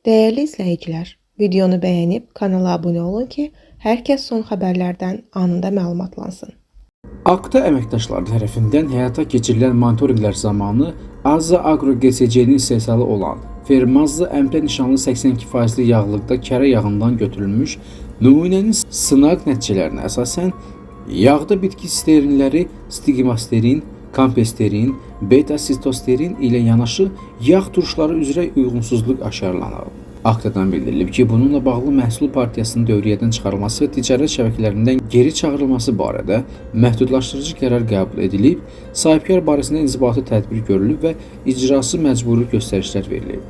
Değerli izləyicilər, videonu bəyənib kanala abunə olun ki, hər kəs son xəbərlərdən anında məlumatlansın. AKTA əməkdaşları tərəfindən həyata keçirilən monitorinqlər zamanı Azza Agro GSC-nin istehsalı olan Fermazlı əmtə nişanlı 82%li yağlıqda kərə yağından götürülmüş nümunənin sınaq nəticələrinə əsasən yağda bitki sterinləri stigmasterin, kampesterin, beta-sitosterin ilə yanaşı yağ turşuları üzrə uyğunsuzluq aşkarlanıb. AKTA-dan bildirilib ki, bununla bağlı məhsul partiyasının dövriyyədən çıxarılması və ticarət şəbəkələrindən geri çağırılması barədə məhdudlaşdırıcı qərar qəbul edilib, sahibkar barəsində inzibati tədbir görülüb və icrası məcburi göstərişlər verilib.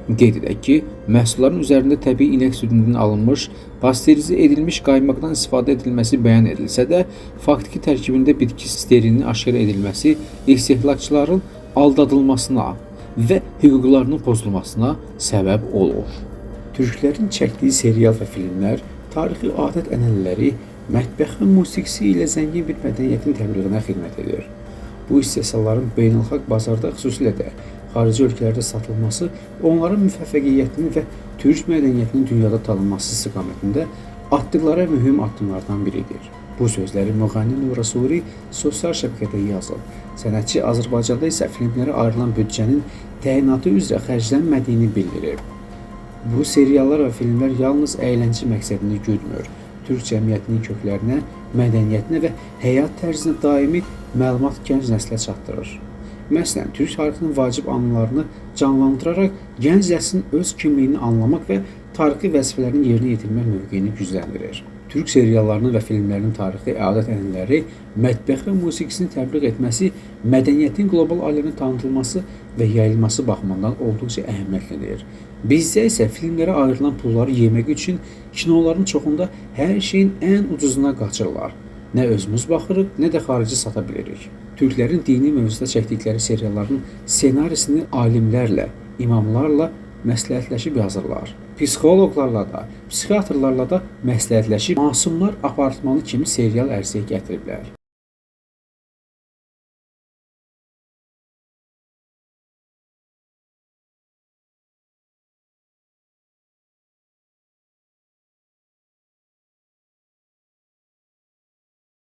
Qeyd edək ki, məhsulların üzərində təbii inək südündən alınmış, pasterize edilmiş qaymaqdan istifadə edilməsi bəyan edilsə də, faktiki tərkibində bitki sterini aşkar edilməsi istehlakçıların aldadılmasına və hüquqlarının pozulmasına səbəb olur. Türklərin çəkdiyi serial və filmlər, tarixi adət-ənənələri, mətbəx və musiqisi ilə zəngin bir mədəniyyətin təbliğinə xidmət edir. Bu istehsalların beynəlxalq bazarda, xüsusilə də xarici ölkələrdə satılması, onların müvəffəqiyyətinin və türk mədəniyyətinin dünyada tanınması istiqamətində atdıqları mühüm addımlardan biridir. Bu sözləri müğənni Nura Suri sosial şəbəkədə yazıb. Sənətçi Azərbaycanda isə filmlərə ayrılan büdcənin təyinatı üzrə xərclənmədiyini bildirib. Bu seriallar və filmlər yalnız əyləncə məqsədini güdmür, türk cəmiyyətinin köklərinə, mədəniyyətinə və həyat tərzinə daimi məlumat gənc nəslə çatdırır. Məsələn, türk tarixinin vacib anlarını canlandıraraq gənc nəslin öz kimliyini anlamaq və tarixi vəzifələrini yerinə yetirmək mövqeyini gücləndirir. Türk seriallarının və filmlərinin tarixi adət-ənənələri, mətbəx və musiqisini təbliğ etməsi, mədəniyyətin qlobal aləmə tanıtılması və yayılması baxımından olduqca əhəmiyyətlidir. Bizdə isə filmlərə ayrılan pulları yemək üçün kinoların çoxunda hər şeyin ən ucuzuna qaçırlar. Nə özümüz baxırıq, nə də xarici sata bilirik. Türklərin dini mövzuda çəkdikləri serialların ssenarisini alimlərlə, imamlarla məsləhətləşib yazırlar. Psixoloqlarla da, psixiatrlarla da məsləhətləşib masumlar apartmanı kimi serial ərsəyə gətiriblər.